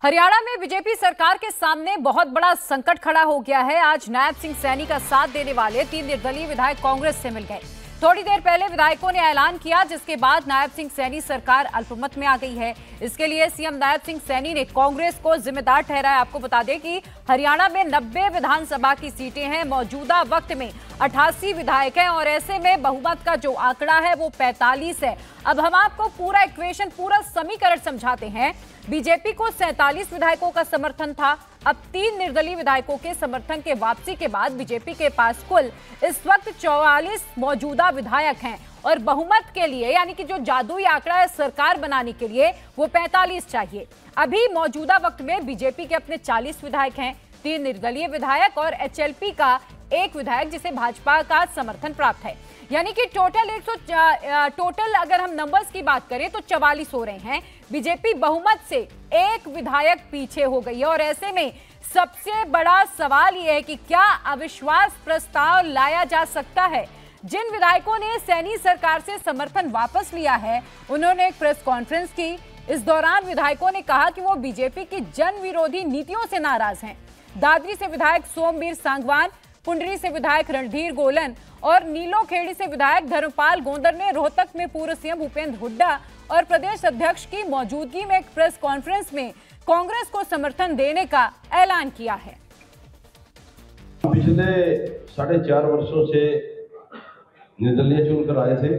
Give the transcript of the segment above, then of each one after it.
हरियाणा में बीजेपी सरकार के सामने बहुत बड़ा संकट खड़ा हो गया है। आज नायब सिंह सैनी का साथ देने वाले 3 निर्दलीय विधायक कांग्रेस से मिल गए। थोड़ी देर पहले विधायकों ने ऐलान किया, जिसके बाद नायब सिंह सैनी सरकार अल्पमत में आ गई है। इसके लिए सीएम नायब सिंह सैनी ने कांग्रेस को जिम्मेदार ठहराया। आपको बता दें कि हरियाणा में 90 विधानसभा की सीटें हैं। मौजूदा वक्त में 88 विधायक हैं और ऐसे में बहुमत का जो आंकड़ा है वो 45 है। अब हम आपको पूरा इक्वेशन, पूरा समीकरण समझाते हैं। बीजेपी को 47 विधायकों का समर्थन था। अब 3 निर्दलीय विधायकों के समर्थन के वापसी के बाद बीजेपी के पास कुल इस वक्त 44 मौजूदा विधायक हैं और बहुमत के लिए, यानी कि जो जादुई आंकड़ा है सरकार बनाने के लिए, वो 45 चाहिए। अभी मौजूदा वक्त में बीजेपी के अपने 40 विधायक हैं, 3 निर्दलीय विधायक और एचएलपी का 1 विधायक जिसे भाजपा का समर्थन प्राप्त है। यानी कि टोटल अगर हम नंबर्स की बात करें तो 44 हो रहे हैं। बीजेपी बहुमत से 1 विधायक पीछे हो गई है और ऐसे में सबसे बड़ा सवाल यह है कि क्या अविश्वास प्रस्ताव लाया जा सकता है। जिन विधायकों ने सैनी सरकार से समर्थन वापस लिया है, उन्होंने एक प्रेस कॉन्फ्रेंस की। इस दौरान विधायकों ने कहा कि वो बीजेपी की जन विरोधी नीतियों से नाराज हैं। दादरी से विधायक सोमवीर सांगवान, पुंडरी से विधायक रणधीर गोलन और नीलोखेड़ी से विधायक धर्मपाल गोंदर ने रोहतक में पूर्व सीएम भूपेंद्र हुड्डा और प्रदेश अध्यक्ष की मौजूदगी में एक प्रेस कॉन्फ्रेंस में कांग्रेस को समर्थन देने का ऐलान किया है। पिछले 4.5 वर्षों से निर्दलीय चुनकर आए थे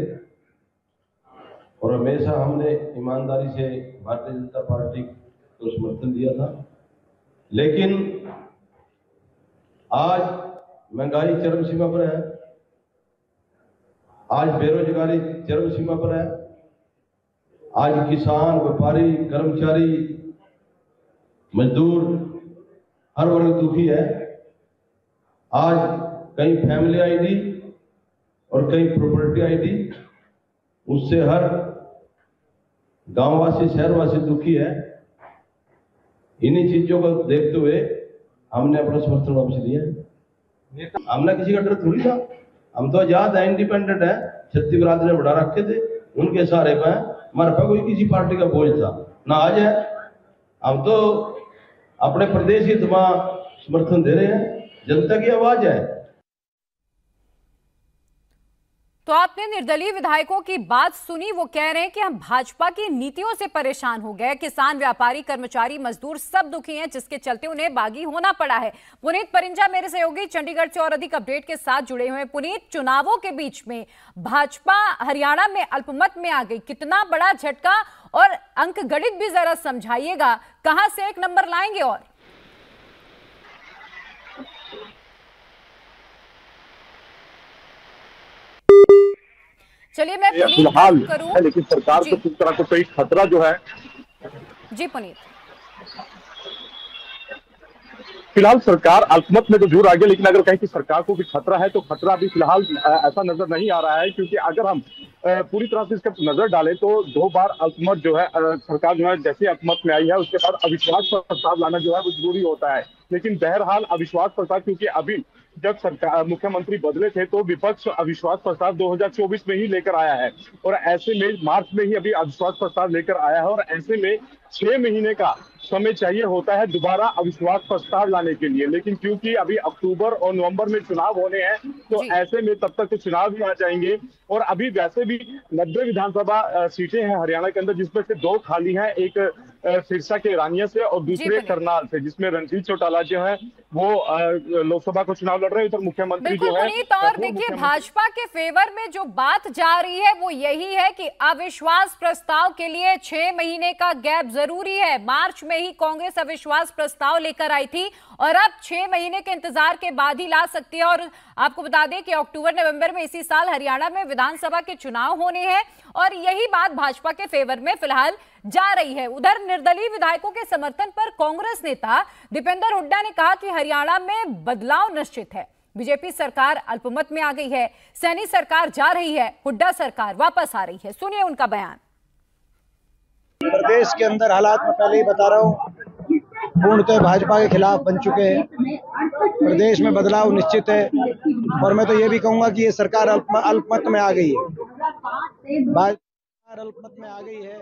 और हमेशा हमने ईमानदारी से भारतीय जनता पार्टी को समर्थन दिया था। लेकिन आज महंगाई चरम सीमा पर है, आज बेरोजगारी चरम सीमा पर है, आज किसान, व्यापारी, कर्मचारी, मजदूर हर वर्ग दुखी है। आज कहीं फैमिली आईडी और कहीं प्रॉपर्टी आईडी, उससे हर गांववासी, शहरवासी दुखी है। इन्हीं चीजों को देखते हुए हमने अपना समर्थन वापस लिया है। हमने किसी का डर थोड़ी था, हम तो आजाद है, इंडिपेंडेंट है। छत्तीस बरादरी ने बढ़ा रखे थे, उनके सहारे पे हमारे पास कोई किसी पार्टी का बोझ था ना आज है। हम तो अपने प्रदेश हित में समर्थन दे रहे हैं, जनता की आवाज है। तो आपने निर्दलीय विधायकों की बात सुनी। वो कह रहे हैं कि हम भाजपा की नीतियों से परेशान हो गए। किसान, व्यापारी, कर्मचारी, मजदूर सब दुखी हैं, जिसके चलते उन्हें बागी होना पड़ा है। पुनीत परिंजा मेरे सहयोगी चंडीगढ़ से और अधिक अपडेट के साथ जुड़े हुए हैं। पुनीत, चुनावों के बीच में भाजपा हरियाणा में अल्पमत में आ गई, कितना बड़ा झटका, और अंक गणित भी जरा समझाइएगा, कहां से 1 नंबर लाएंगे? और चलिए मैं फिलहाल है, लेकिन सरकार को किस तरह को कोई खतरा जो है जी पुनीत, फिलहाल सरकार अल्पमत में तो जरूर आ गई, लेकिन अगर कहें कि सरकार को भी खतरा है तो खतरा भी फिलहाल ऐसा नजर नहीं आ रहा है। क्योंकि अगर हम पूरी तरह से इसका नजर डालें तो 2 बार अल्पमत जो है सरकार जो है जैसे अल्पमत में आई है, उसके बाद अविश्वास प्रस्ताव लाना जो है वो जरूरी होता है। लेकिन बहरहाल अविश्वास प्रस्ताव, क्योंकि अभी जब सरकार मुख्यमंत्री बदले थे तो विपक्ष अविश्वास प्रस्ताव 2024 में ही लेकर आया है और ऐसे में मार्च में ही अभी अविश्वास प्रस्ताव लेकर आया है और ऐसे में 6 महीने का समय चाहिए होता है दोबारा अविश्वास प्रस्ताव लाने के लिए। लेकिन क्योंकि अभी अक्टूबर और नवंबर में चुनाव होने हैं तो ऐसे में तब तक तो चुनाव भी आ जाएंगे। और अभी वैसे भी 90 विधानसभा सीटें हैं हरियाणा के अंदर, जिसमें से 2 खाली हैं, एक सिरसा के रानिया से और दूसरे करनाल से, जिसमें रणजीत चौटाला जो है वो लोकसभा को चुनाव लड़ रहे हैं। तो मुख्यमंत्री जो है, और देखिए भाजपा के फेवर में जो बात जा रही है वो यही है कि अविश्वास प्रस्ताव के लिए 6 महीने का गैप जरूरी है। मार्च में ही कांग्रेस अविश्वास प्रस्ताव लेकर आई थी और अब 6 महीने के इंतजार के बाद ही ला सकती है। और आपको बता दें कि अक्टूबर नवंबर में इसी साल हरियाणा में विधानसभा के चुनाव होने हैं और यही बात भाजपा के फेवर में फिलहाल जा रही है। उधर निर्दलीय विधायकों के समर्थन पर कांग्रेस नेता दीपेंद्र हुड्डा ने कहा कि हरियाणा में बदलाव निश्चित है। बीजेपी सरकार अल्पमत में आ गई है, सैनी सरकार जा रही है, हुड्डा सरकार वापस आ रही है। सुनिए उनका बयान। प्रदेश के अंदर हालात मैं पहले ही बता रहा हूँ, पूर्णतः भाजपा के खिलाफ बन चुके हैं। प्रदेश में बदलाव निश्चित है और मैं तो ये भी कहूंगा कि ये सरकार अल्पमत में आ गई है। भाजपा अल्पमत में आ गई है।